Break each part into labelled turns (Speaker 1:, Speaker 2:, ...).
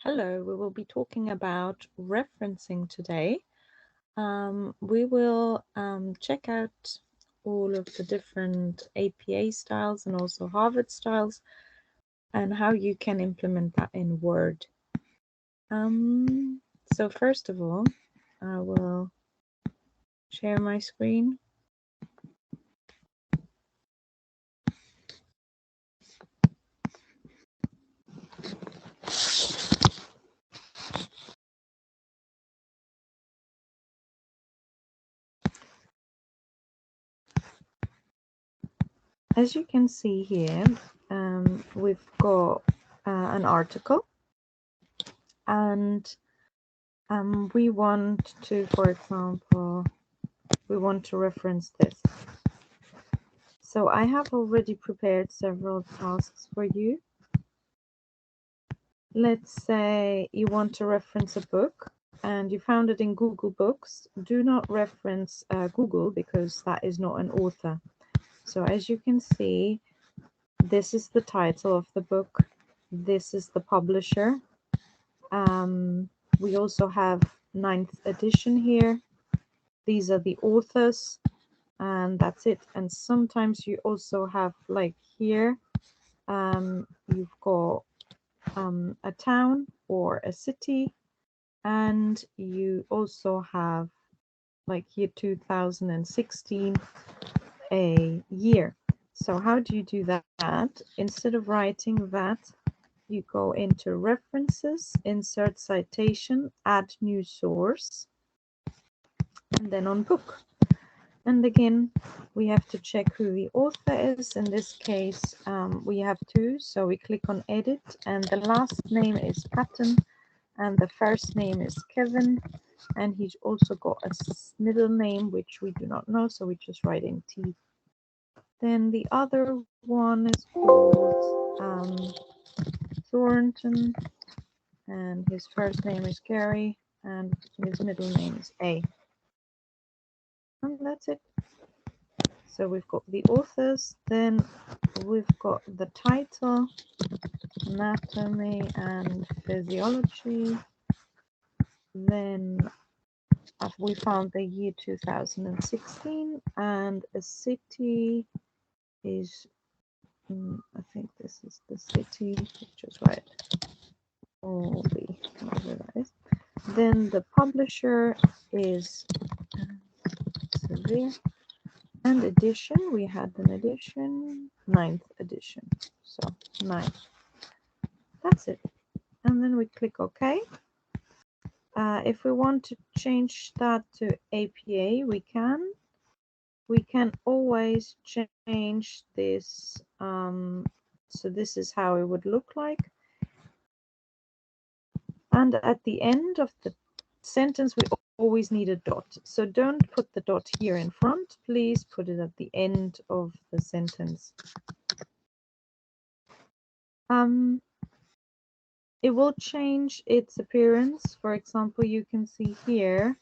Speaker 1: Hello, we will be talking about referencing today. We will check out all of the different APA styles and also Harvard styles and how you can implement that in Word. So first of all, I will share my screen. As you can see here, we've got an article, and we want to, for example, we want to reference this. So I have already prepared several tasks for you. Let's say you want to reference a book and you found it in Google Books. Do not reference Google because that is not an author. So as you can see, this is the title of the book. This is the publisher. We also have 9th edition here. These are the authors, and that's it. And sometimes you also have, like here, you've got a town or a city, and you also have, like here, 2016, a year. So how do you do that? Instead of writing that, you go into references, insert citation, add new source, and then on book. And again, we have to check who the author is. In this case, we have two. So we click on edit, and the last name is Patton, and the first name is Kevin. And he's also got a middle name, which we do not know. So we just write in T. Then the other one is called Thornton, and his first name is Gary, and his middle name is A. And that's it. So we've got the authors, then we've got the title, anatomy and physiology. Then we found the year 2016, and a city is, I think this is the city, just right, Olby, whatever that is. Then the publisher is Severe. And edition, we had an edition, 9th edition. So 9th. That's it. And then we click OK. If we want to change that to APA, we can. We can always change this. So this is how it would look like. And at the end of the sentence, we always need a dot. So don't put the dot here in front. Please put it at the end of the sentence. It will change its appearance. For example, you can see here,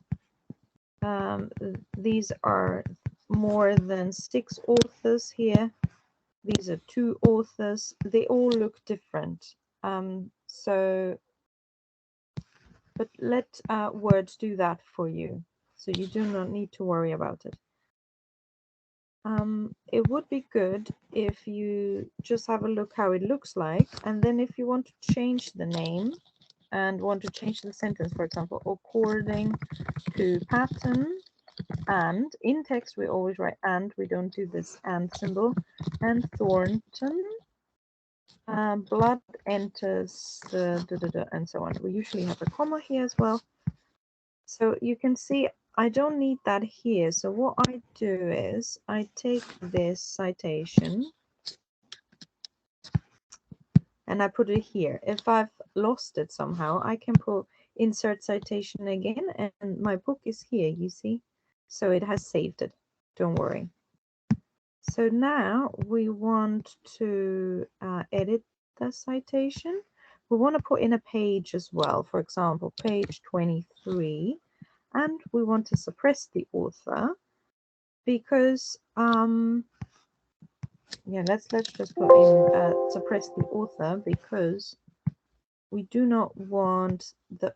Speaker 1: these are more than 6 authors here. These are 2 authors. They all look different. But let Word do that for you. So you do not need to worry about it. It would be good if you just have a look how it looks like. And then if you want to change the name and want to change the sentence, for example, according to Patton, and in text we always write and, we don't do this and symbol, and Thornton, blood enters the and so on. We usually have a comma here as well. So you can see I don't need that here. So what I do is I take this citation and I put it here. If I've lost it somehow, I can pull insert citation again, and my book is here, you see. So it has saved it. Don't worry. So now we want to edit the citation. We want to put in a page as well. For example, page 23. And we want to suppress the author because yeah, let's just put in suppress the author because we do not want the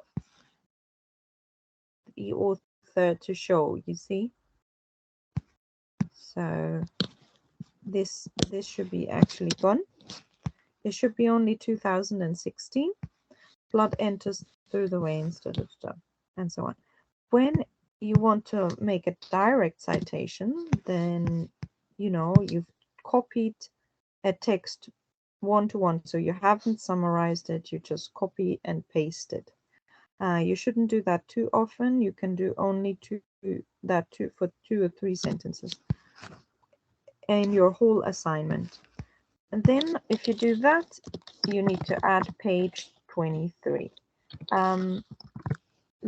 Speaker 1: author to show, you see. So this should be actually gone. It should be only 2016. Blood enters through the veins, and so on. When you want to make a direct citation, then you've copied a text one-to-one, so you haven't summarized it, you just copy and paste it. You shouldn't do that too often. You can do only for 2 or 3 sentences in your whole assignment. And then if you do that, you need to add page 23.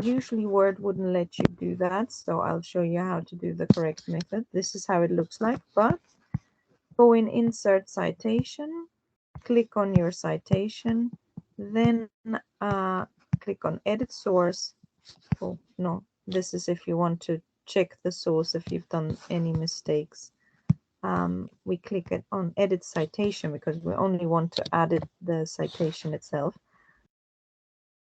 Speaker 1: Usually Word wouldn't let you do that, so I'll show you how to do the correct method. This is how it looks like, but go in Insert Citation, click on your citation, then click on Edit Source. Oh, no, this is if you want to check the source if you've done any mistakes. We click it on Edit Citation because we only want to edit the citation itself.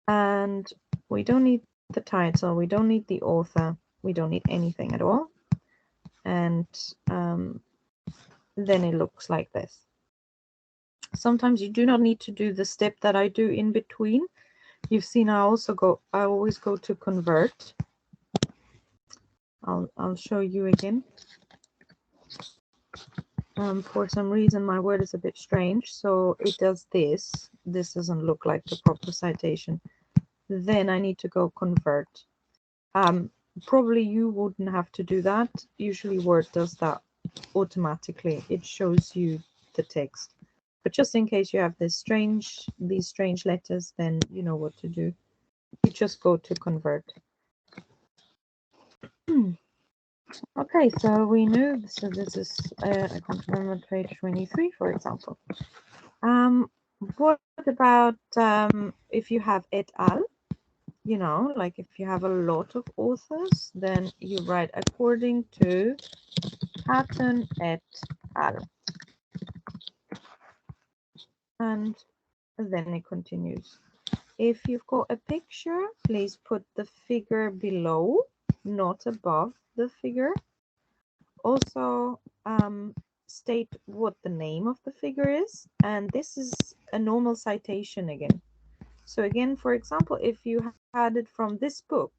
Speaker 1: And we don't need the title, we don't need the author, we don't need anything at all. And then it looks like this. Sometimes you do not need to do the step that I do in between. You've seen I always go to convert. I'll show you again. For some reason my word is a bit strange, so it does this. This doesn't look like the proper citation. Then I need to go convert. Probably you wouldn't have to do that. Usually Word does that automatically. It shows you the text. But just in case you have these strange letters, then you know what to do. You just go to convert. Okay, so we know, so this is I can't remember, page 23, for example. What about if you have et al? Like if you have a lot of authors, then you write according to Pattern et al. And then it continues. If you've got a picture, please put the figure below, not above the figure. Also, state what the name of the figure is. And this is a normal citation again. So again, for example, if you had it from this book,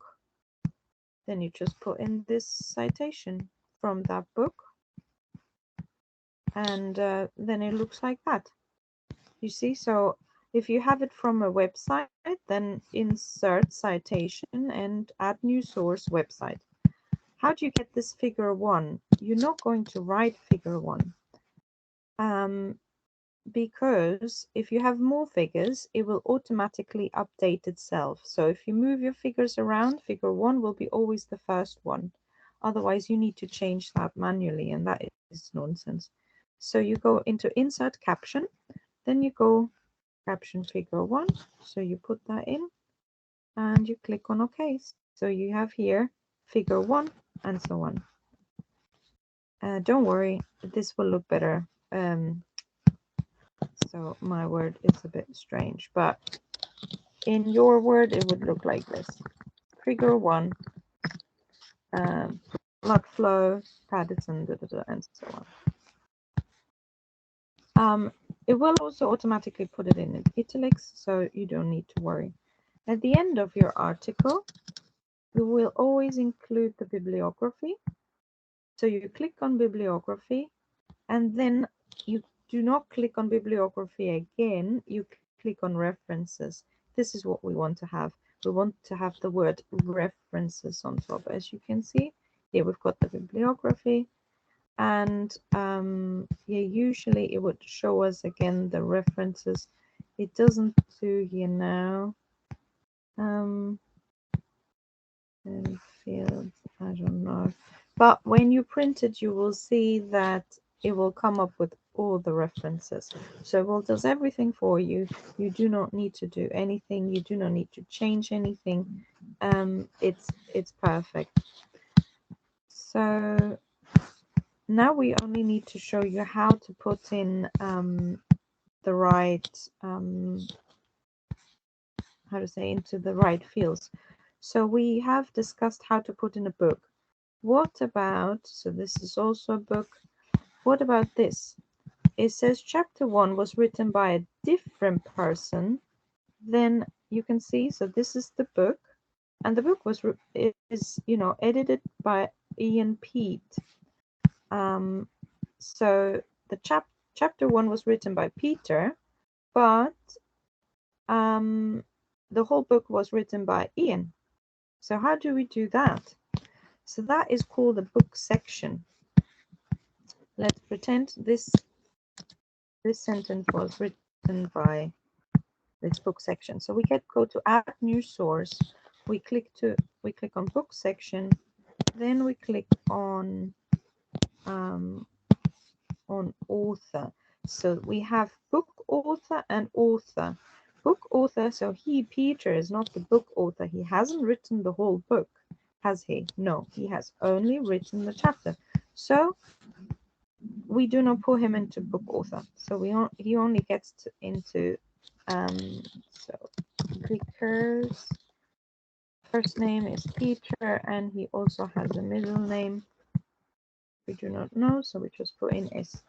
Speaker 1: then you just put in this citation from that book. And then it looks like that. You see, so if you have it from a website, then insert citation and add new source website. How do you get this figure 1? You're not going to write figure 1. Because if you have more figures, it will automatically update itself. So if you move your figures around, figure 1 will be always the first one. Otherwise, you need to change that manually, and that is nonsense. So you go into Insert Caption, then you go Caption figure 1. So you put that in, and you click on OK. So you have here figure 1, and so on. Don't worry, this will look better. So my word is a bit strange, but in your word it would look like this. Figure 1, blood flow, Paddington, and so on. It will also automatically put it in italics, so you don't need to worry. At the end of your article, you will always include the bibliography. So you click on bibliography, and then you do not click on bibliography again, you click on references. This is what we want to have. We want to have the word references on top. As you can see, here we've got the bibliography, and yeah, usually it would show us again the references. It doesn't do here now. Fields, I don't know. But when you print it, you will see that it will come up with all the references. So it will does everything for you. You do not need to do anything. You do not need to change anything. It's perfect. So now we only need to show you how to put in the right how to say, into the right fields. So we have discussed how to put in a book. What about, so this is also a book. What about this? It says chapter 1 was written by a different person. Then you can see, so this is the book, and the book was edited by Ian Pete. So the chapter 1 was written by Peter, but the whole book was written by Ian. So how do we do that? So that is called the book section. Let's pretend this sentence was written by this book section. So we go to add new source. We click on book section. Then we click on author. So we have book author and author. Book author, so Peter, is not the book author. He hasn't written the whole book, has he? No, he has only written the chapter. So we do not put him into book author. So he only gets into so Vickers. First name is Peter, and he also has a middle name. We do not know, so we just put in S.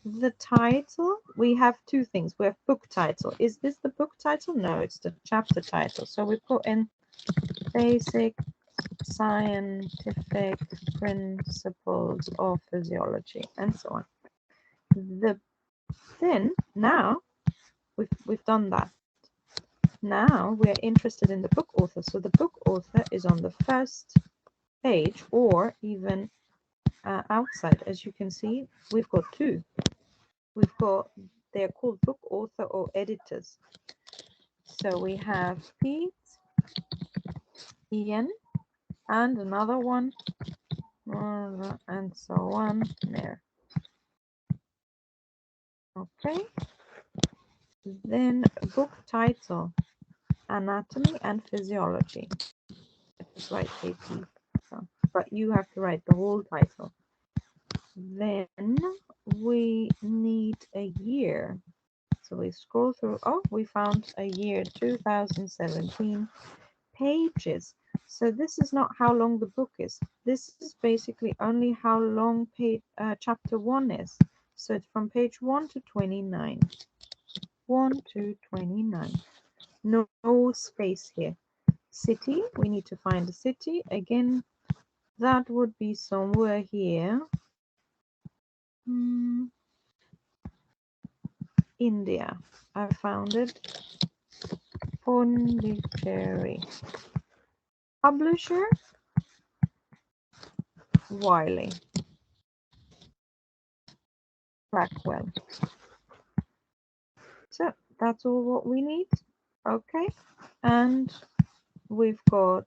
Speaker 1: The title, we have two things. We have book title. Is this the book title? No, it's the chapter title. So we put in basic scientific principles of physiology and so on. Then now we've done that. Now we're interested in the book author. So the book author is on the first page, or even outside. As you can see, we've got two. They're called book author or editors. So we have Pete, Ian, and another one, and so on there. Okay. Then book title, anatomy and physiology. Just write AP. So, but you have to write the whole title. Then we need a year. So we scroll through. Oh, we found a year, 2017. Pages. So this is not how long the book is. This is basically only how long chapter 1 is. So it's from page 1 to 29. 1 to 29. No space here. City, we need to find a city. Again, that would be somewhere here. India. I found it. Pondicherry. Publisher, Wiley. Blackwell. So that's all what we need. Okay. And we've got,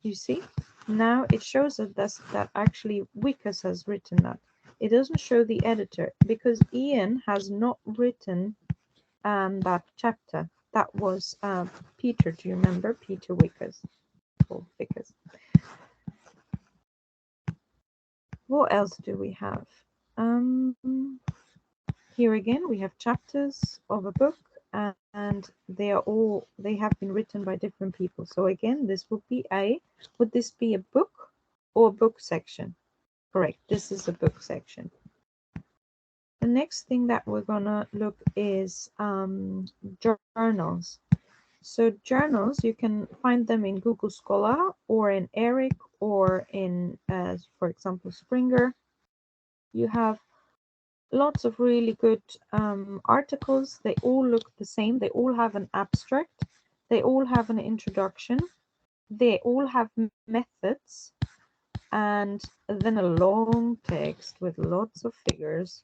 Speaker 1: you see, now it shows us that actually Wickers has written that. It doesn't show the editor because Ian has not written that chapter. That was Peter. Do you remember Peter Wickers? Or Vickers. What else do we have? Here again, we have chapters of a book, and they have been written by different people. So again, this would this be a book or a book section? Correct. This is a book section. The next thing that we're gonna look is journals. So journals, you can find them in Google Scholar or in ERIC or in, for example, Springer. You have lots of really good articles. They all look the same. They all have an abstract. They all have an introduction. They all have methods, and then a long text with lots of figures.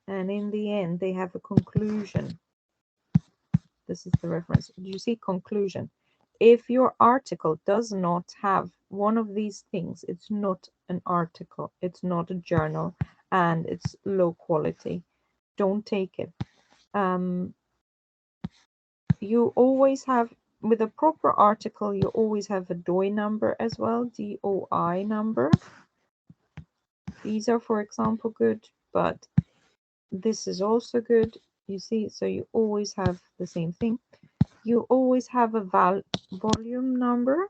Speaker 1: And in the end, they have a conclusion. This is the reference. Do you see conclusion? If your article does not have one of these things, it's not an article. It's not a journal, and it's low quality. Don't take it. You always have, with a proper article, you always have a DOI number as well, DOI number. These are, for example, good, but this is also good. You see, so you always have the same thing. You always have a volume number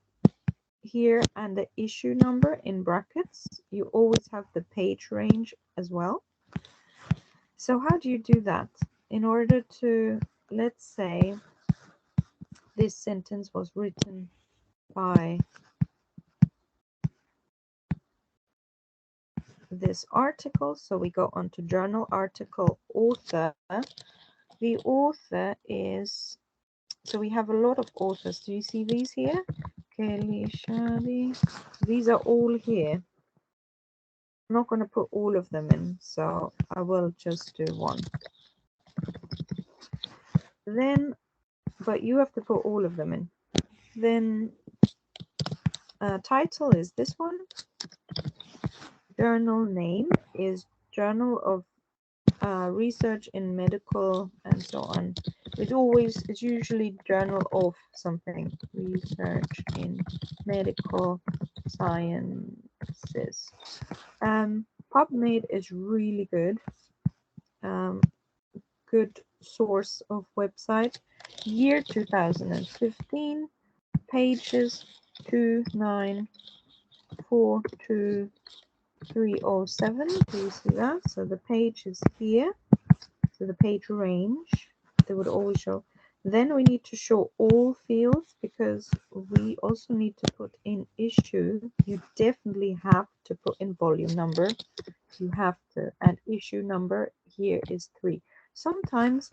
Speaker 1: here and the issue number in brackets. You always have the page range as well. So how do you do that? In order to, let's say this sentence was written by this article, so we go on to journal article author. The author is, so we have a lot of authors. Do you see these here? Kelly, Shadi. These are all here. I'm not going to put all of them in, so I will just do one. Then, but you have to put all of them in. Then title is this one. Journal name is Journal of Research in Medical and so on. It's usually Journal of something. Research in Medical Sciences. PubMed is really good. Good source of website. Year 2015. Pages 2942307. Do you see that? So the page is here. So the page range, they would always show. Then we need to show all fields because we also need to put in issue. You definitely have to put in volume number. You have to, and issue number here is 3. Sometimes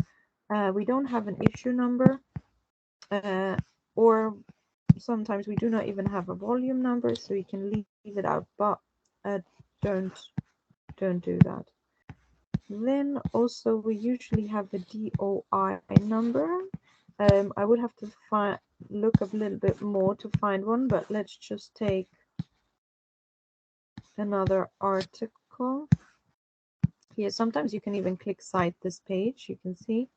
Speaker 1: we don't have an issue number, or sometimes we do not even have a volume number, so you can leave it out, but don't do that. Then also we usually have a DOI number. I would have to look up a little bit more to find one, but let's just take another article. Here, sometimes you can even click cite this page, you can see.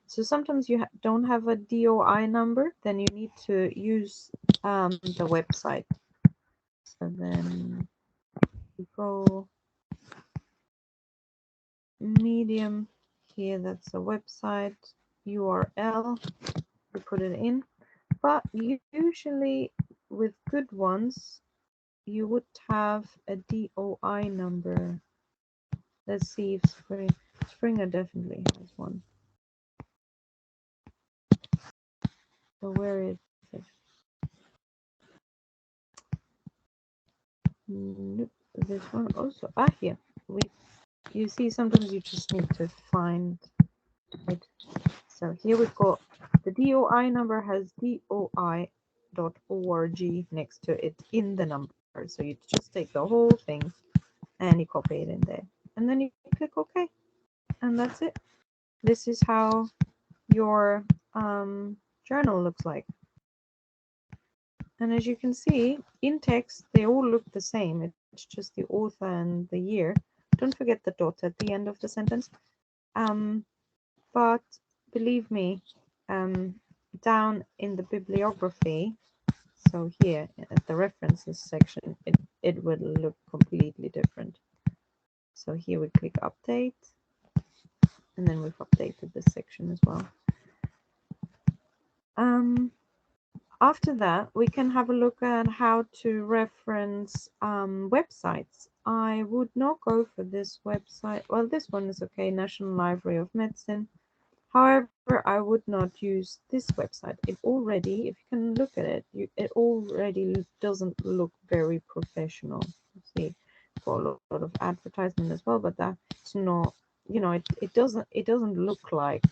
Speaker 1: So sometimes you don't have a DOI number, then you need to use the website. So then we go Medium, here that's a website URL, you put it in. But usually with good ones, you would have a DOI number. Let's see if Springer definitely has one. So where is it? Nope. This one also. Here. You see, sometimes you just need to find it. So here we've got the DOI number has DOI.org next to it in the number. So you just take the whole thing and you copy it in there. And then you click OK. And that's it. This is how your journal looks like. And as you can see, in text, they all look the same. It's just the author and the year. Don't forget the dot at the end of the sentence. But believe me, down in the bibliography, so here at the references section, it would look completely different. So here we click update, and then we've updated this section as well. After that, we can have a look at how to reference websites. I would not go for this website. Well, this one is okay, National Library of Medicine. However, I would not use this website. It already, if you can look at it, it already doesn't look very professional. You see, got a lot of advertisement as well, but that's not, it doesn't look like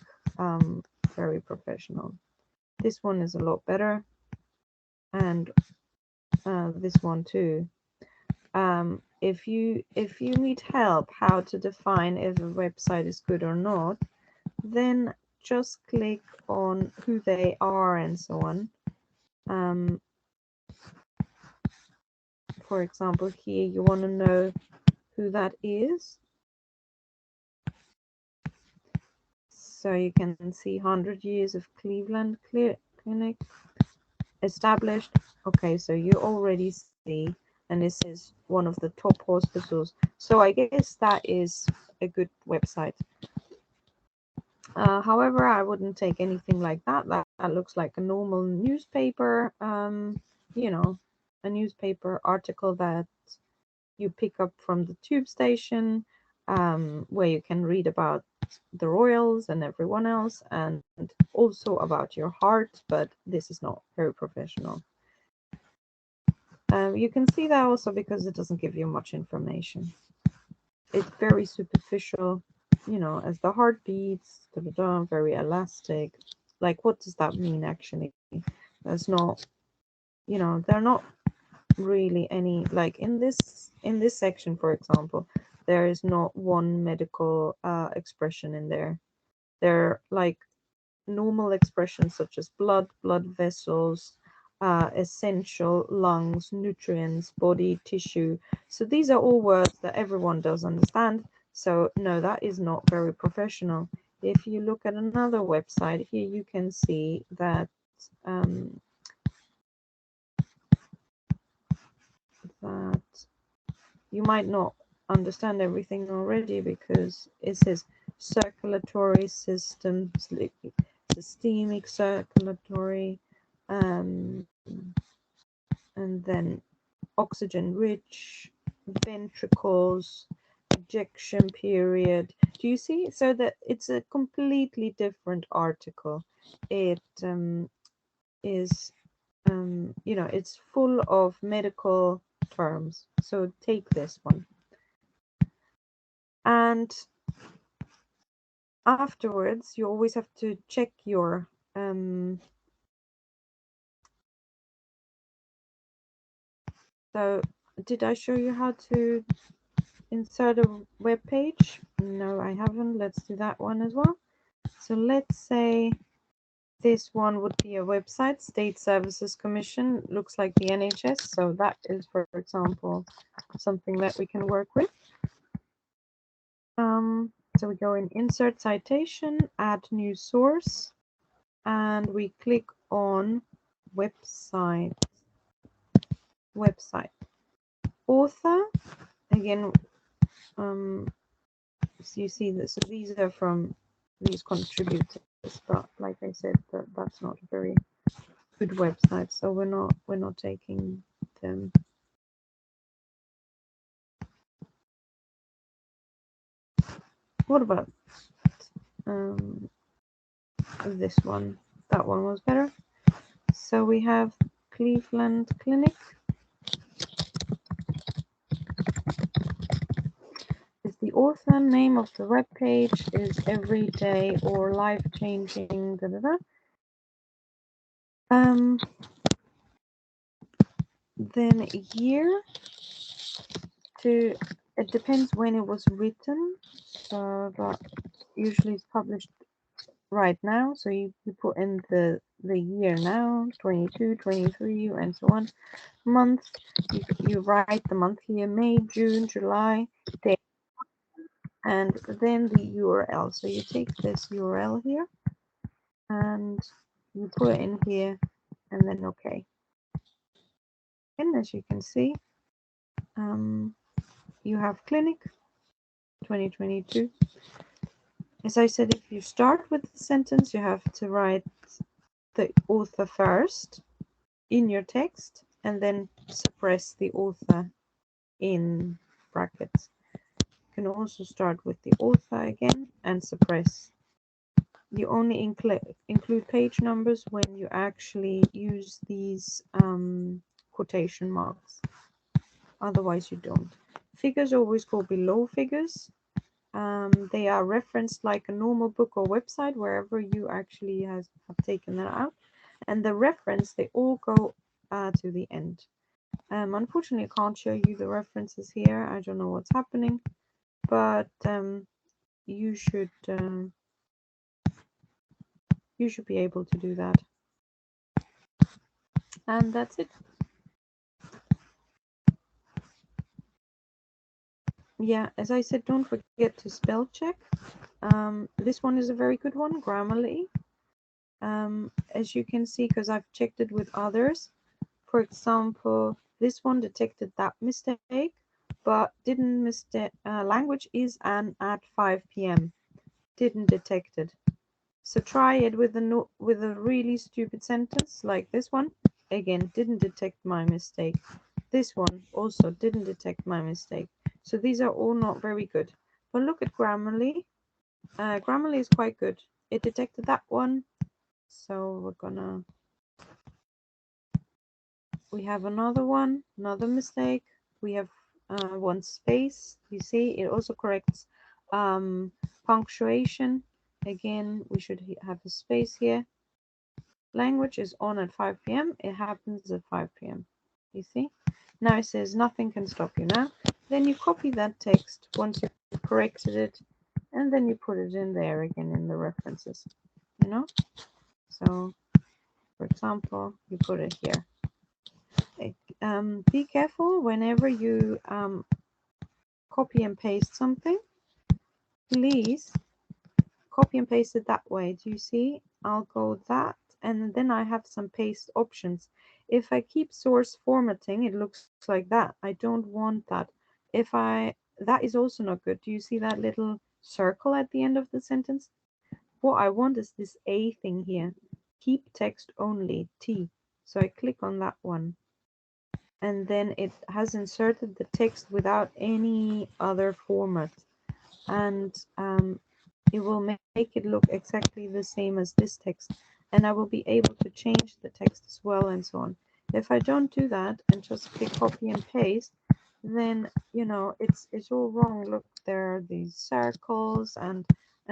Speaker 1: very professional. This one is a lot better, and this one too. If you need help how to define if a website is good or not, then just click on who they are and so on. For example, here you want to know who that is. So you can see 100 years of Cleveland Clinic established. Okay, so you already see, and this is one of the top hospitals. So I guess that is a good website. However, I wouldn't take anything like that. That looks like a normal newspaper, you know, a newspaper article that you pick up from the tube station, where you can read about the royals and everyone else, and also about your heart, but this is not very professional. You can see that also because it doesn't give you much information. It's very superficial, you know, as the heart beats, da, da, da, very elastic. Like, what does that mean actually? There's not, you know, they're not really any, like in this section, for example, there is not one medical expression in there. They're like normal expressions such as blood vessels, essential, lungs, nutrients, body, tissue. So these are all words that everyone does understand. So no, that is not very professional. If you look at another website here, you can see that that you might not understand everything already because it says circulatory system, systemic circulatory, um, and then oxygen rich, ventricles, ejection period. Do you see? So that it's a completely different article. It is, you know, it's full of medical terms. So take this one. And afterwards, you always have to check your so did I show you how to insert a web page? No, I haven't. Let's do that one as well. So let's say this one would be a website, State Services Commission, looks like the NHS. So that is, for example, something that we can work with. So we go in Insert Citation, Add New Source, and we click on Website. Author, again, so you see that, so these are from these contributors, but like I said, that's not a very good website, so we're not taking them. What about this one? That one was better. So we have Cleveland Clinic. Is the author, name of the web page is everyday or life changing, da, da, da. Then year, to, it depends when it was written, so that usually is published right now, so you put in the year now, 22, 23, and so on. Month, you write the month here, May, June, July, day, and then the URL. So you take this URL here and you put it in here, and then okay. And as you can see, you have clinic 2022. As I said, if you start with the sentence, you have to write the author first in your text and then suppress the author in brackets. You can also start with the author again and suppress. You only include page numbers when you actually use these quotation marks. Otherwise, you don't. Figures always go below figures. They are referenced like a normal book or website, wherever you actually have taken that out. And the reference, they all go to the end. Unfortunately, I can't show you the references here. I don't know what's happening, but you should be able to do that. And that's it. Yeah, as I said, don't forget to spell check. This one is a very good one, Grammarly. As you can see, because I've checked it with others. For example, this one detected that mistake, but didn't mistake. Language is an at 5 p.m. Didn't detect it. So try it with a really stupid sentence like this one. Again, didn't detect my mistake. This one also didn't detect my mistake. So these are all not very good. But look at Grammarly. Grammarly is quite good. It detected that one. So we have another one, another mistake. We have one space. You see, it also corrects punctuation. Again, we should have a space here. Language is on at 5 p.m. It happens at 5 p.m. You see? Now it says nothing can stop you now. Then you copy that text once you've corrected it, and then you put it in there again in the references. You know? So, for example, you put it here. Be careful whenever you copy and paste something. Please copy and paste it that way. Do you see? I'll go that, and then I have some paste options. If I keep source formatting, it looks like that. I don't want that. That is also not good. Do you see that little circle at the end of the sentence? What I want is this A thing here. Keep text only, T. So I click on that one. And then it has inserted the text without any other format. And it will make it look exactly the same as this text, and I will be able to change the text as well and so on. If I don't do that and just click copy and paste, then it's all wrong. Look, there are these circles and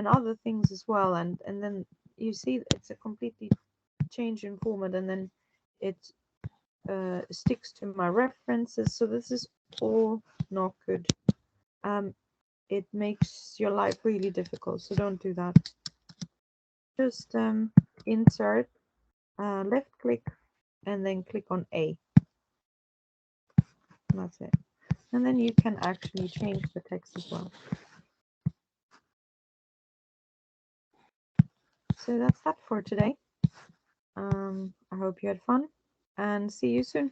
Speaker 1: other things as well, and then you see it's a completely change in format, and then it sticks to my references. So this is all not good. It makes your life really difficult, so don't do that. Just insert, left click, and then click on A. And that's it. And then you can actually change the text as well. So that's that for today. I hope you had fun, and see you soon.